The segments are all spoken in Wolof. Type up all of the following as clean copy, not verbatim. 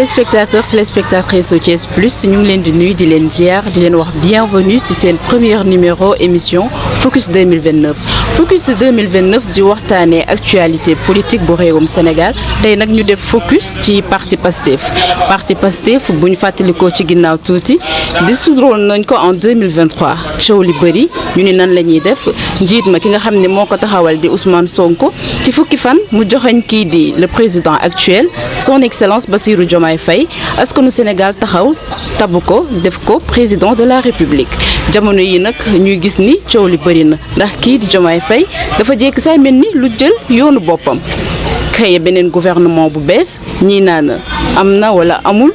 téléspectateurs téléspectatrices au Thiès Plus ñu ngi leen di nuyu di leen ziar di leen wax bienvenue ci seen premier numéro émission Focus 2029 Focus 2029 di waxtaanee actualité politique bu réewum Sénégal tey nag ñu def focus ci parti Pastef bu ñu fàttalikoo ci ginnaaw tuuti dissoudre nañ ko en 2023 coow li bëri ñu ni nan la ñuy def njiit ma ki nga xam ne moo ko taxawal di Ousmane Sonko ci fukki fan mu joxañ kii di le président actuel son excellence Bassirou Diomaye Faye askanu Sénégal taxaw tabu ko def ko président de la République jamono yi nag ñuy gis ni coow li bëri na ndax kii di Diomaye Faye dafa jekk saay mel ni lu jël yoonu boppam créé beneen gouvernement bu bees ñii naan am na wala amul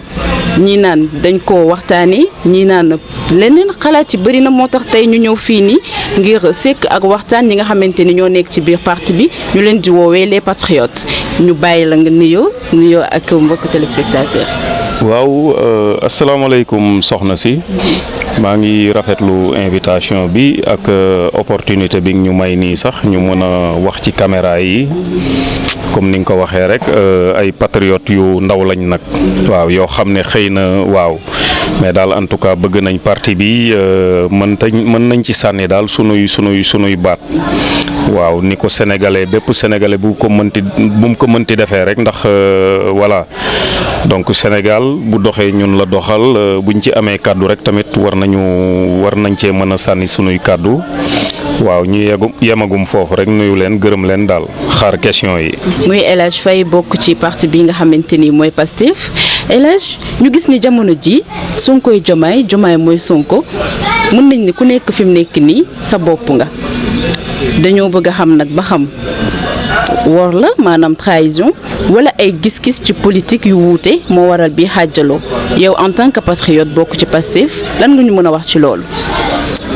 ñii naan dañ koo waxtaanee ñii naan leneen xalaat ci bëri na moo tax tey ñu ñëw fii nii ngir sekk ak waxtaan ñi nga xamante ni ñoo nekk ci biir parti bi ñu leen di woowee les patriotes ñu bàyyi la nga nuyoo ak mbokk téléspectateur. waaw asalaamaaleykum soxna si maa ngi rafetlu invitation bi ak opportunité bi ñu may nii sax ñu mën a wax ci caméra yi comme ni nga ko waxee rek ay patriotes yu ndaw lañ nag waaw yoo xam ne xëy na waaw mais daal en tout cas bëgg nañ parti bi mën nañ ci sànni daal sunuy baat waaw ni ko sénégalais bépp sénégalais bu mu ko mënti defee rek ndax voilà donc Sénégal bu doxee ñun la doxal buñ ci amee kàddu rek tamit war nañ cee mën a sànni sunuy kàddu waaw ñu yemagum foofu rek nuyu leen gërëm leen daal xaar question yi. muy El Hadj Faye bokk ci parti bi nga xamante ni mooy Pastef El Hadj ñu gis ni jamono ji Sonkoy Diomaye mooy Sonko mën nañ ni ku nekk fi mu nekk nii sa bopp nga dañoo bëgg a xam nag ba xam wor la maanaam trahison wala ay gis-gis ci politique yu wuute moo waral bi xaajaloo yow en tant que patriote bokk ci Pastef lan nga ñu mën a wax ci loolu.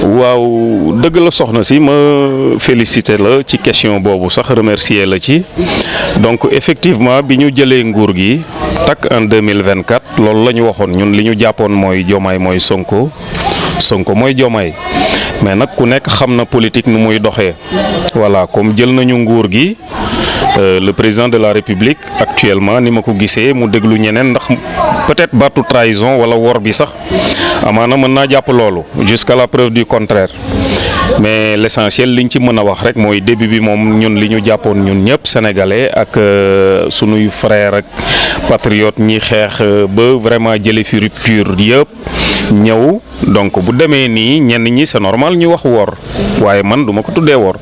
waaw dëgg la soxna si ma félicité la ci question boobu sax remercier la ci donc effectivement bi ñu jëlee nguur gi takk en 2024 loolu la ñu waxoon ñun li ñu jàppoon mooy Diomaye mooy Sonko mooy Diomaye mais nag ku nekk xam na politique nu muy doxee voilà comme jël nañu nguur gi le président de la République actuellement ni ma ko gisee mu déglu ñeneen ndax peut-être baatu trahison wala wor bi sax amaana mën naa jàpp loolu jusqu'à la preuve du contraire mais l'essentiel liñ ci mën a wax rek mooy début bi moom ñun li ñu jàppoon ñun ñëpp sénégalais ak sunuy frère ak patriote ñi xeex ba vraiment jële fi rupture yëpp ñëw donc bu demee nii ñenn ñi c'est normal ñu wax wor waaye man duma ko tuddee wor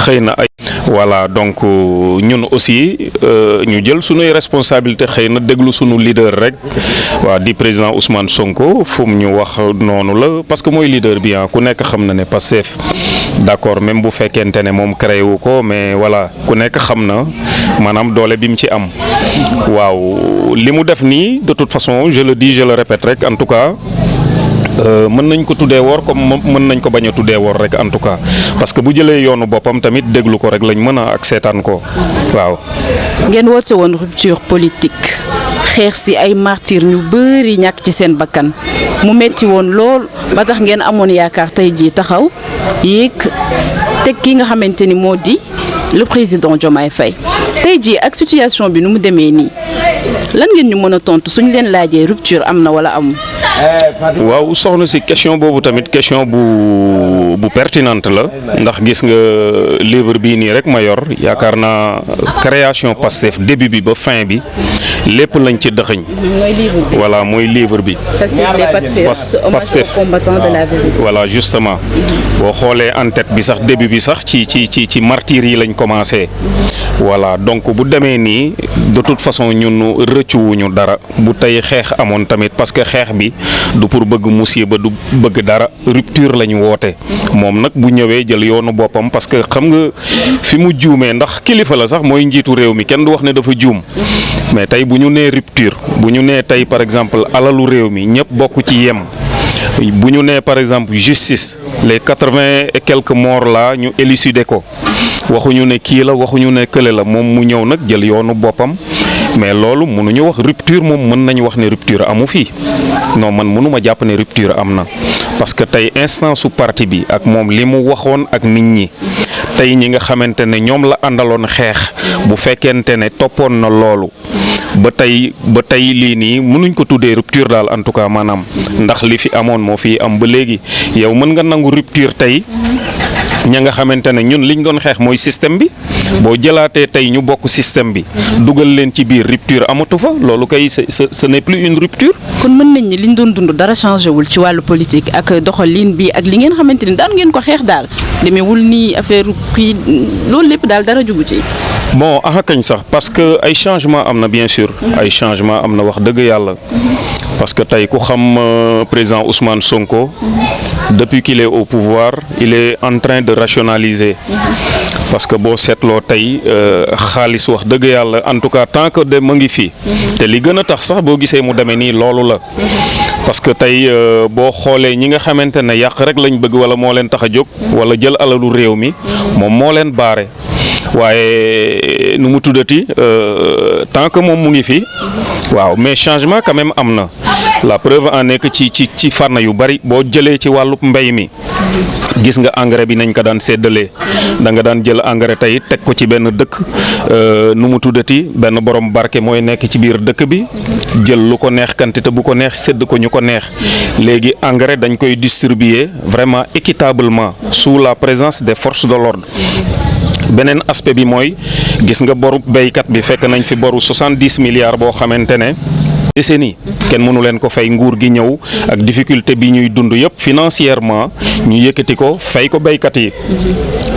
xëy na ay voilà donc ñun aussi ñu jël sunuy responsabilité xëy na déglu sunu leader rek waa di président Ousmane Sonko fu mu ñu wax noonu la parce que mooy leader bi ku nekk xam na ne Pastef d'accord même bu fekkente ne moom créé wu ko mais voilà ku nekk xam na maanaam doole bi mu ci am waaw li mu def nii de toute façon je le dis je le répète rek en tout cas mën nañ ko tuddee wor comme mën nañ ko bañ a tuddee wor rek en tout cas parce que bu jëlee yoonu boppam tamit déglu ko rek lañ mën a ak seetaan ko waaw. ngeen woote woon rupture politique xeex si ay martyrs ñu bëri ñàkk ci seen bakkan mu metti woon lool ba tax ngeen amoon yaakaar tey jii taxaw yéeg teg ki nga xamante ni moo di le président Diomaye Faye tey jii ak situation bi nu mu demee nii lan ngeen ñu mën a tontu suñ leen laajee rupture am na wala amul. waaw soxna si question boobu tamit question bu pertinente la ndax gis nga livre bii nii rek ma yor yaakaar naa création Pastef début bi ba fin bi lépp lañ ci dëxëñ. mooy livre bi voilà mooy livre bi. Pastef les patriotes Pastef combattants de la vérité. voilà justement boo xoolee en tête bi sax début bi sax ci martyrs yi lañ commencé voilà donc bu demee nii de toute façon ñun rëccuwuñu dara bu tey xeex amoon tamit parce que xeex bi du pour bëgg musiba du bëgg dara rupture lañ woote moom nag bu ñëwee jël yoonu boppam parce que xam nga fi mu juumee ndax kilifa la sax mooy njiitu réew mi kenn du wax ne dafa juum mais tey bu ñu nee rupture bu ñu nee tey par exemple alalu réew mi ñëpp bokk ci yem bu ñu nee par exemple justice les 80 et quelques morts là ñu élucider ko waxuñu ne kii la waxuñu ne kële la moom mu ñëw nag jël yoonu boppam mais loolu mënuñu wax rupture moom mën nañu wax ne rupture amu fii non man mënuma jàpp ne rupture am na parce que tey instance su parti bi ak moom li mu waxoon ak nit ñi tey ñi nga xamante ne ñoom la àndaloon xeex bu fekkente ne toppoon na loolu ba tey lii nii mënuñ ko tuddee rupture daal en tout cas maanaam ndax li fi amoon moo fi am ba léegi yow mën nga nangu rupture tey ña nga xamante ne ñun liñ doon xeex mooy système bi boo jëlaatee tey ñu bokk système bi dugal leen ci biir rupture amatu fa loolu kay ce n'est plus une rupture. kon mën nañ ni liñ doon dund dara changé wul ci wàllu politique ak doxalin bi ak li ngeen xamante ni daan ngeen ko xeex daal demeewul nii affaire kii loolu lépp daal dara jugu ci. bon kañ sax parce que ay changement am na bien sûr ay changement am na wax dëgg yàlla parce que tey ku xam président Ousmane Sonko depuis qu'il est au pouvoir il est en train de rationaliser parce que boo seetloo tey xaalis wax dëgg yàlla en tout cas tant que de ma ngi fi te li gën a tax sax boo gisee mu demee nii loolu la parce que tey boo xoolee ñi nga xamante ne yàq rek lañ bëgg wala moo leen tax a jóg wala jël alalu réew mi moom moo leen baare waaye nu mu tuddati tant que moom mu ngi fi waaw mais changement quand même am na la preuve en est que ci fànn yu bari boo jëlee ci wàllub mbay mi gis nga engrais bi nañ ko daan séddalee da nga daan jël engrais tey teg ko ci benn dëkk nu mu tuddati benn borom barke mooy nekk ci biir dëkk bi jël lu ko neex quantité bu ko neex sédd ko ñu ko neex léegi engrais dañ koy distribuer vraiment équitablement sous la présence des forces de l'ordre beneen aspect bi mooy gis nga boru béykat bi fekk nañ fi boru 70 milliards boo xamante ne décennie kenn mënu leen ko fay nguur gi ñëw ak difficulté bi ñuy dund yëpp financièrement ñu yëkkati ko fay ko béykat yi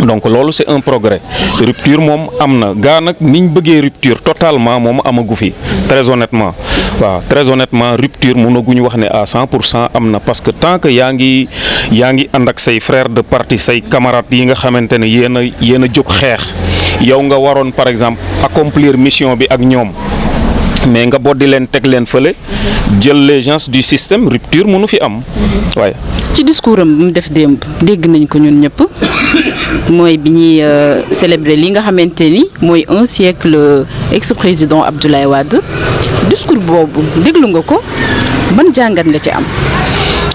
donc loolu c'est un progrès rupture moom am na gaa nag niñ bëggee rupture totalement moom amagu fi très honnêtement waaw très honnêtement rupture mënaguñu wax ne à 100% am na parce que tant que yaa ngi ànd ak say frères de parti say camarades yi nga xamante ne yéen a jóg xeex yow nga waroon par exemple accomplir mission bi ak ñoom mais nga boddi leen teg leen fële jël les gens du système rupture mënu fi am waaye. ci discours am bi mu def démb dégg nañ ko ñun ñëpp mooy bi ñuy célébrer li nga xamante ni mooy un siècle ex-président Abdoulaye Wade discours boobu déglu nga ko ban jàngat nga ci am.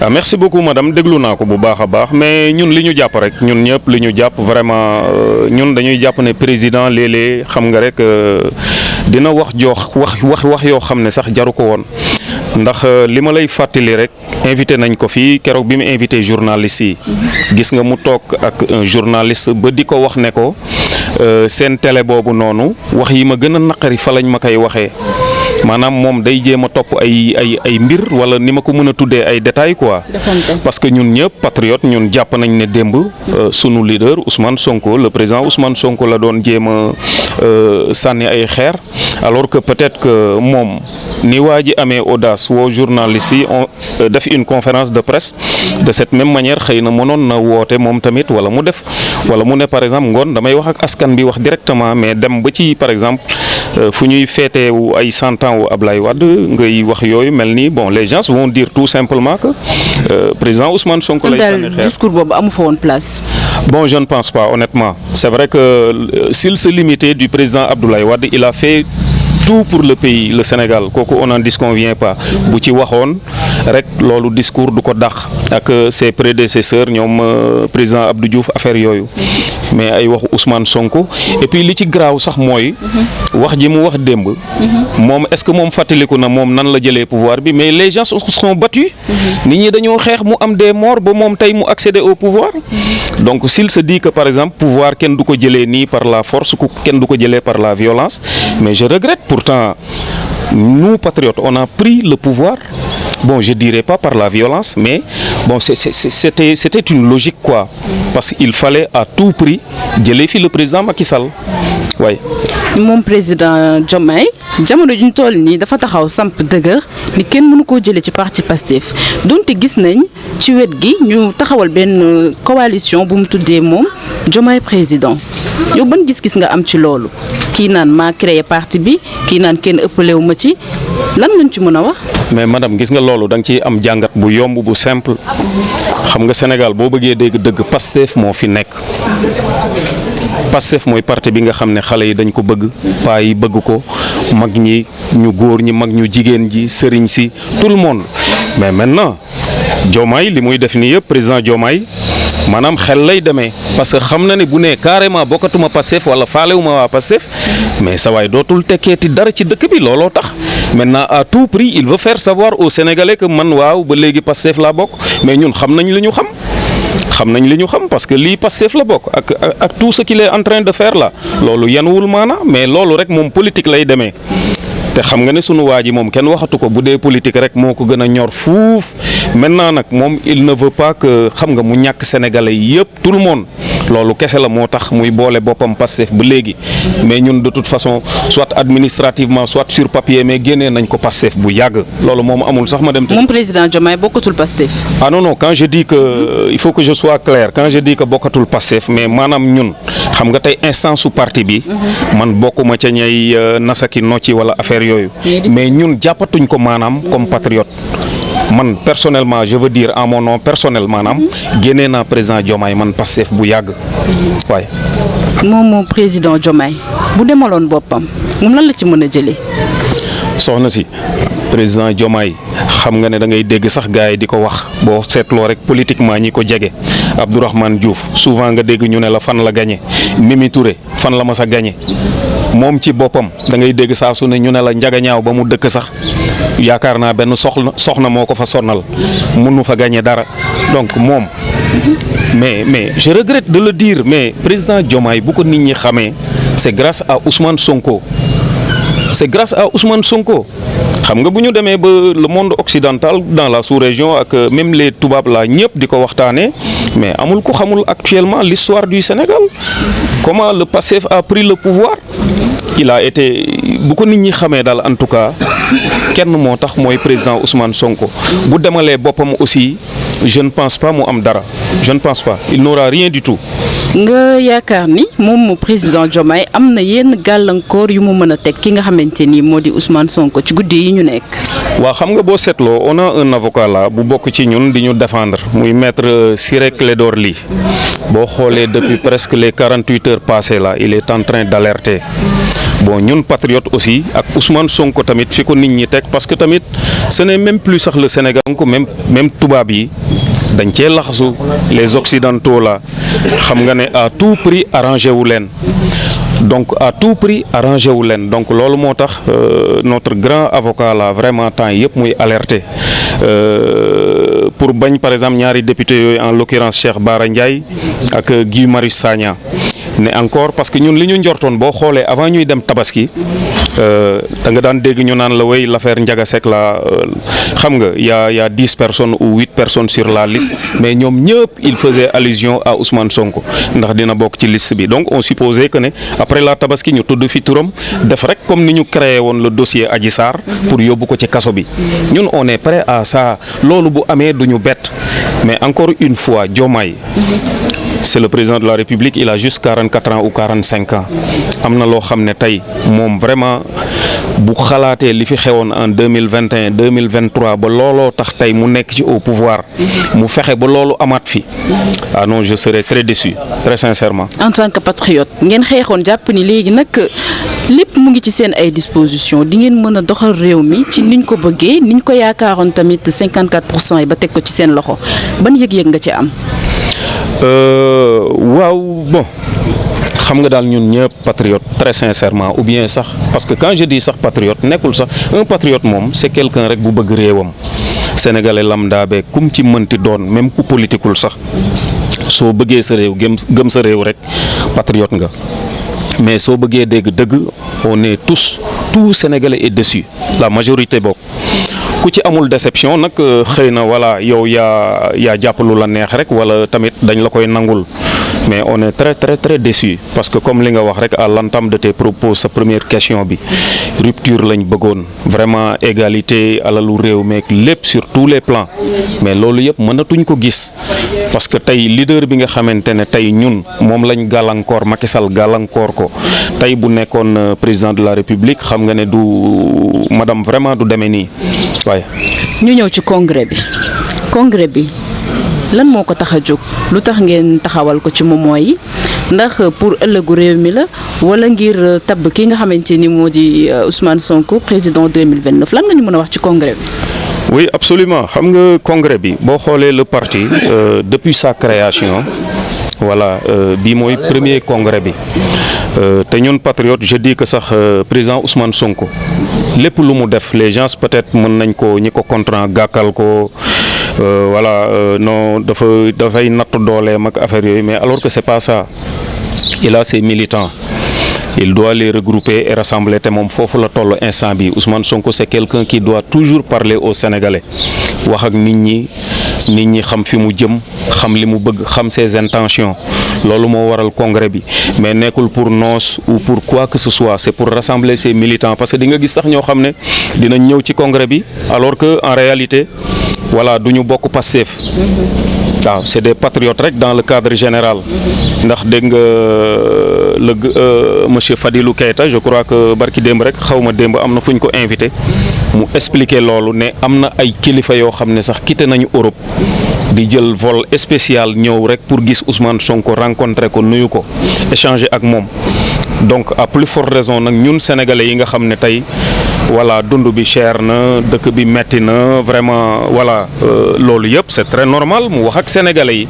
Merci beaucoup madame déglu naa ko bu baax a baax mais ñun li ñu jàpp rek ñun ñëpp li ñu jàpp vraiment ñun dañuy jàpp ne président léeg-léeg xam nga rek dina wax yoo xam ne sax jaru ko woon ndax li ma lay fàttali rek invité nañ ko fii keroog bi mu invité journaliste yi gis nga mu toog ak un journaliste ba di ko wax ne ko seen télé boobu noonu wax yi ma gën a naqari fa lañ ma koy waxee maanaam moom day jéem a topp ay mbir wala ni ma ko mën a tuddee ay détails quoi. parce que ñun ñëpp patriote ñun jàpp nañ ne démb sunu leader Ousmane Sonko le président Ousmane Sonko la doon jéem a sànni ay xeer alors que peut-être que moom ni waa ji amee audace woo journalistes yi on def une conférence de presse de cette même manière xëy na mënoon na woote moom tamit wala mu ne par exemple ngoon damay wax ak askan bi wax directement mais dem ba ci par exemple fu ñuy féetewu ay 100 ans wu Ablaye Wade ngay wax yooyu mel ni bon les gens vont dire tout simplement que président Ousmane Sonko lay sànni xeer. discours boobu amu fa woon place. Bon, je ne pense pas honnêtement c'est vrai que s'il se limitait du président Abdoulaye Wade il a fait tout pour le pays le Sénégal kooku on n'en disconvient pas bu ci waxoon rek loolu discours du ko dàq ak ses prédécesseurs ñoom président Abdou Diouf affaire yooyu mais ay waxu Ousmane Sonko et puis li ci garaaw sax mooy wax ji mu wax démb moom est-ce que moom fàttaliku na moom nan la jëlee pouvoir bi mais les gens sont battus nit ñi dañoo xeex mu am des morts ba moom tey mu accéder au pouvoir donc s'il se dit que par exemple pouvoir kenn du ko jëlee nii par la force kenn du ko jëlee par la violence mais je regrette pourtant nous patriotes on a pris le pouvoir bon je dirais pas par la violence mais bon c'était une logique quoi parce qu'il fallait à tout prix jëlee fi le président Macky Sall waaye. moom président Diomaye jamono ju ñu toll nii dafa taxaw samp dëgër ni kenn mënu koo jëlee ci parti Pastef donte gis nañ ci wet gi ñu taxawal benn coalition bu mu tuddee moom Diomaye président yow ban gis-gis nga am ci loolu kii naan maa créé parti bi kii naan kenn ëppalewu ma ci lan ngañ ci mën a wax. mais madame gis nga loolu da nga ciy am jàngat bu yomb bu simple xam nga Sénégal boo bëggee dégg dëgg Pastef moo fi nekk. Pastef mooy parti bi nga xam ne xale yi dañ ko bëgg paa yi bëgg ko mag ñi ñu góor ñi mag ñu jigéen ji sëriñ si tout le monde mais maintenant Diomaye li muy def nii yëpp président Diomaye maanaam xel lay demee parce que xam na ne bu nee carrément bokkatuma Pastef wala faalewuma waa Pastef mais sa waay dootul tekkeeti dara ci dëkk bi looloo tax maintenant à tout prix il veut faire savoir aux Sénégalais que man waaw ba léegi Pastef laa bokk mais ñun xam nañ li ñu xam nañ li ñu xam parce que lii Pastef la bokk ak tout ce qu'il est en train de faire là loolu yanuwul maana mais loolu rek moom politique lay demee te xam nga ne sunu waa ji moom kenn waxatu ko bu dee politique rek moo ko gën a ñor fuuf maintenant nag moom il ne veut pas que xam nga mu ñàkk sénégalais yëpp tout le monde loolu kese la moo tax muy boole boppam Pastef ba léegi mais ñun de toute façon soit administrativement soit sur papier mais génnee nañ ko Pastef bu yàgg loolu moom amul sax ma dem. moom président Diomaye bokkatul Pastef. ah non quand je dis que il faut que je sois clair quand je dis que bokkatul Pastef mais maanaam ñun xam nga tey instance su parti bi. man bokkuma ca ñay nasaki nocci wala affaire yooyu. mais ñun jàppatuñ ko maanaam comme patriote. man personnellement je veux dire en mon nom personnel maanaam génnee naa président Diomaye man Pastef bu yàgg waaye. moom président Diomaye bu demaloon boppam moom lan la ci mën a jëlee. soxna si président Diomaye xam nga ne da ngay dégg sax gars yi di ko wax boo seetloo rek politiquement ñi ko jege Abdourahmane Diouf souvent nga dégg ñu ne la fan la gagné Mimi Touré fan la mas a gagné moom ci boppam da ngay dégg saa su ne ñu ne la njagañaaw ba mu dëkk sax yaakaar naa benn soxna moo ko fa sonnal mënu fa gagné dara donc moom mais je regrette de le dire mais président Diomaye bu ko nit ñi xamee c'est grâce à Ousmane Sonko. c'est grâce à Ousmane Sonko xam nga bu ñu demee ba le monde occidental dans la sous-région ak même les tubaab la ñëpp di ko waxtaanee mais amul ko xamul actuellement l'histoire du Sénégal comment le Pastef a pris le pouvoir il a été bu ko nit ñi xamee daal en tout cas kenn moo tax mooy président Ousmane Sonko bu demalee boppam aussi je ne pense pas mu am dara je ne pense pas il n'aura rien du tout. nga yaakaar ni moom président Diomaye am na yenn gàllankoor yu mu mën a teg ki nga xamante ni moo di Ousmane Sonko ci guddi yi ñu nekk. waaw xam nga boo seetloo on a un avocat là bu bokk ci ñun di ñu défendre muy maître Ciré Clédor Ly boo xoolee depuis presque les 48 heures passées là il est en train d'alerter bon ñun patriotes aussi ak Ousmane Sonko tamit fi ko nit ñi teg parce que tamit ce n'est même plus sax le Sénégal ko même tubaab yi. dañ cee laxasu les occidentaux là xam nga ne à tout prix arrangé wu leen donc à tout prix arrangé wu leen donc loolu moo tax notre grand avocat là vraiment temps yëpp muy alerté pour bañ par exemple ñaari député yooyu en l'occurrence Cheikh Bara Ndiaye ak Guy Marius Sagna ne encore parce que ñun li ñu njortoon boo xoolee avant ñuy dem tabaski da nga daan dégg ñu naan la way l'affaire Ndiaga Seck la xam nga y a 10 personnes ou 8 personnes sur la liste mais ñoom ñëpp il faisait allusion à Ousmane Sonko ndax dina bokk ci liste bi donc on supposait que ne après la tabaski ñu tudd fi turam def rek comme ni ñu créé woon le dossier Adji Sarr pour yóbbu ko ci kaso bi ñun on est prêt à ça loolu bu amee du ñu bett mais encore une fois Diomaye c'est le président de la République il a juste 44 ans ou 45 ans am na loo xam ne tey moom vraiment bu xalaatee li fi xewoon en 2021 2023 ba looloo tax tey mu nekk ci au pouvoir mu fexe ba loolu amaat fi ah non je serais très déçu très sincèrement. en tant que patriote ngeen xeexoon jàpp ni léegi nag lépp mu ngi ci seen ay dispositions di ngeen mën a doxal réew mi ci niñ ko bëggee niñ ko yaakaaroon tamit 54% yi ba teg ko ci seen loxo ban yëg-yëg nga ci am. waaw bon xam nga daal ñun ñëpp patriote très sincèrement ou bien sax parce que quand je dis sax patriote nekkul sax un patriote moom c'est quelqu'un rek bu bëgg réewam sénégalais lambda beeg kum ci mënti doon même ku politikul sax soo bëggee sa réew gëm sa réew rek patriote nga mais soo bëggee dégg dëgg on est tout sénégalais est déçu la majorité bokk ku ci amul déception nag xëy na voilà yow yaa jàpp lu la neex rek wala tamit dañ la koy nangul mais on est très très très déçu parce que comme li nga wax rek à l'entame de tes propos sa première question bi rupture lañ bëggoon vraiment égalité alalu réew meek lépp sur tous les plans mais loolu yëpp mënatuñ ko gis parce que tey leader bi nga xamante ne tey ñun moom lañ gàllankoor Macky Sall gàllankoor ko tey bu nekkoon président de la République xam nga ne du madame vraiment du demee nii waaye. ñu ñëw ci congrès bi lan moo ko tax a jóg lu tax ngeen taxawal ko ci moment yi ndax pour ëllëgu réew mi la wala ngir tabb ki nga xamante ni moo di Ousmane Sonko président 2029 lan nga ñu mën a wax ci congrès bi. Oui, absolument. Xam nga congrès bi boo xoolee le parti depuis sa création voilà bii mooy premier congrès bi te ñun patriote je dis que sax président Ousmane Sonko lépp lu mu def les gens peut-être mën nañ ko ñi ko contrant gàkkal ko voilà non dafay natt dooleem ak affaire yooyu mais alors que c'est pas ça. Il a ses militants. Il doit les regrouper et rassembler te moom foofu la toll instant bi Ousmane Sonko c'est quelqu'un qui doit toujours parler aux Sénégalais wax ak nit ñi xam fi mu jëm xam li mu bëgg xam ses intentions loolu moo waral congrès bi mais nekkul pour noos ou pour quoi que ce soit c'est pour rassembler ses militants parce que di nga gis sax ñoo xam ne dinañ ñëw ci congrès bi alors que en réalité voilà du ñu bokk Pastef waaw c'est des patriotes rek dans le cadre général ndax dégg nga monsieur Fadilou Keita je crois que barki démb rek xaw ma démb am na fu ñu ko invité mu expliquer loolu ne am na ay kilifa yoo xam ne sax quitté nañu Europe di jël vol spécial ñëw rek pour gis Ousmane Sonko rencontrer ko nuyu ko échanger ak moom donc à plus forte raison nag ñun sénégalais yi nga xam ne tey voilà dund bi cher na dëkk bi metti na vraiment voilà loolu yëpp c'est très normal mu wax ak sénégalais yi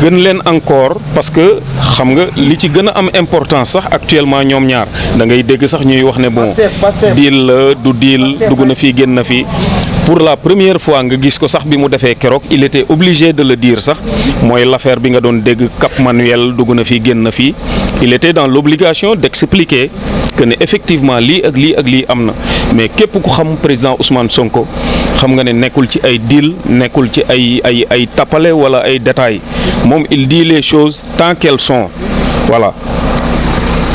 gën leen encore parce que xam nga li ci gën a am importance sax actuellement ñoom ñaar da ngay dégg sax ñuy wax ne bon deal la du deal dugg na fii génn na fii pour la première fois nga gis ko sax bi mu defee keroog il était obligé de le dire sax mooy l'affaire bi nga doon dégg Cap Manuel dugg na fii génn na fii il était dans l'obligation d'expliquer que ne effectivement lii ak lii ak lii am na mais képp ku xam président Ousmane Sonko xam nga ne nekkul ci ay deal nekkul ci ay tappale wala ay détails moom il dit les choses tant qu'elles sont voilà.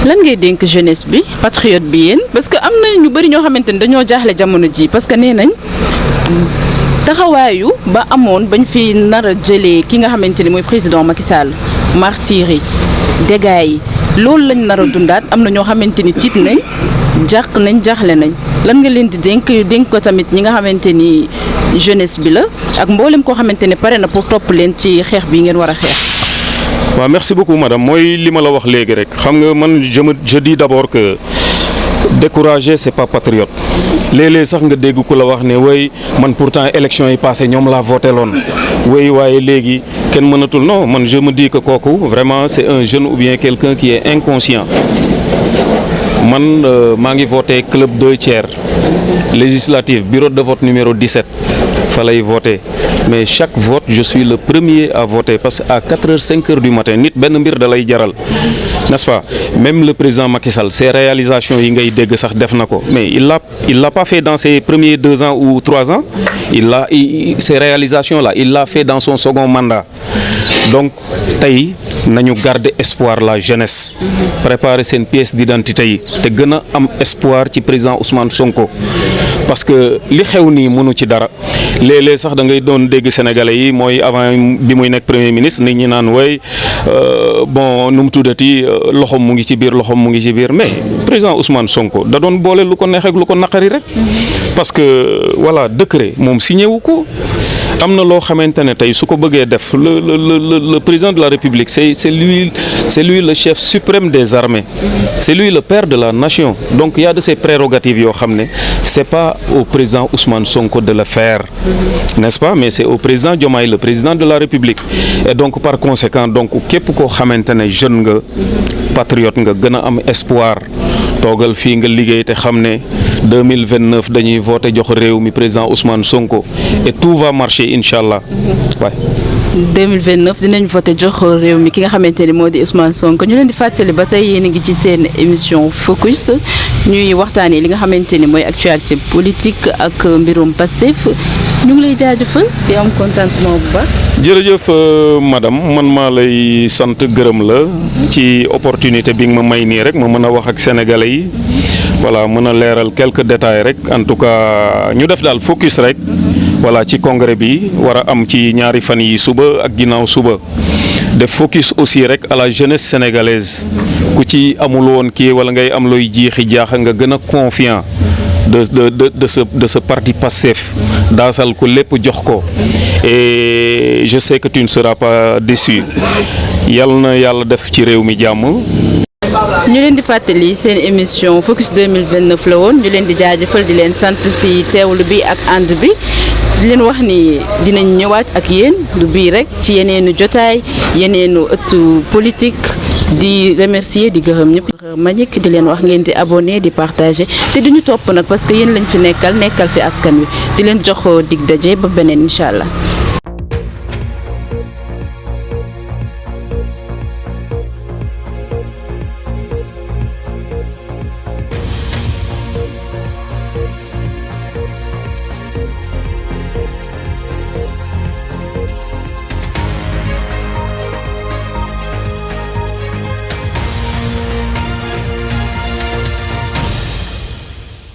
lan ngay dénk jeunesse bi patriote bi yéen parce que am na ñu bari ñoo xamante ni dañoo jaaxle jamono ji parce que nee nañ taxawaayu ba amoon bañ fi nar a jëlee ki nga xamante ni mooy président Macky Sall martyr yi dégâts yi loolu lañ nar a dundaat am na ñoo xamante ni tiit nañ jàq nañ jaaxle nañ lan nga leen di dénk ko tamit ñi nga xamante ni jeunesse bi la ak mboolem koo xamante ne pare na pour topp leen ci xeex bi ngeen war a xeex. waaw merci beaucoup madame mooy li ma la wax léegi rek xam nga man je dis d'abord que décourager c'est pas patriote léeg-léeg sax nga dégg ku la wax ne way man pourtant élection yi passé ñoom laa voté loon way waaye léegi kenn mënatul non man je me dis que kooku vraiment c'est un jeune ou bien quelqu'un qui est inconscient man maa ngi voté club 2/3 législative bureau de vote numéro 17 fa lay voté mais chaque vote je suis le premier à voter parce que à 4h 5h du matin nit benn mbir da lay jaral n'est-ce pas même le président Macky Sall ses réalisations yi ngay dégg sax def na ko mais il l'a pas fait dans ses premiers 2 ans ou 3 ans ces réalisations là il l'a fait dans son second mandat donc tey nañu garder espoir la jeunesse préparer seen pièce d'identité yi te gën a am espoir ci président Ousmane Sonko parce que li xew nii mënu ci dara léeg-léeg sax da ngay doon dégg sénégalais yi mooy avant bi muy nekk premier ministre nit ñi naan way bon nu mu tuddati loxoom mu ngi ci biir mais président Ousmane Sonko da doon boole lu ko neex ak lu ko naqari rek parce que voilà décret moom signé wu ko am na loo xamante ne tey su ko bëggee def le président de la République c'est lui le chef suprême des armées c'est lui le père de la nation donc il y a de ces prérogatives yoo xam ne c'est pas au président Ousmane Sonko de le faire n'est-ce pas mais c'est au président Diomaye le président de la République et donc par conséquent donc képp koo xamante ne jeune nga patriote nga gën a am espoir toogal fii nga liggéey te xam ne 2029 dañuy voter jox réew mi président Ousmane Sonko et tout va marcher inchallah waay 2029 dinañ voté jox réew mi ki nga xamante ni moo di Ousmane Sonko ñu leen di fàttali ba tey yéen a ngi ci seen émission Focus ñuy waxtaanee li nga xamante ni mooy actualité politique ak mbirum Pastef ñu ngi lay jaajëfal di am contentement bu baax. jërëjëf madame man maa lay sant gërëm la ci opportunité bi nga ma may nii rek ma mën a wax ak sénégalais yi voilà mën a leeral quelques détails rek en tout cas ñu def daal focus rek. voilà ci congrès bi war a am ci ñaari fan yi suba ak ginnaaw suba def focus aussi rek à la jeunesse sénégalaise ku ci amul woon kii wala ngay am looy jiixi jaaxa nga gën a confiant de ce parti Pastef daasal ko lépp jox ko et je sais que tu ne seras pas déçu yal na yàlla def ci réew mi jàmm. ñu leen di fàttali seen émission Focus 2029 la woon ñu leen di jaajëfal di leen sant ci teewlu bi ak ànd bi di leen wax ni dinañ ñëwaat ak yéen du bii rek ci yeneenu jotaay yeneenu ëttu politique di remercier di gërëm ñëpp Mbagnick di leen wax ngeen di abonné di partager te duñu topp nag parce que yéen lañ fi nekkal fi askan wi di leen jox dig daje ba beneen incha allah.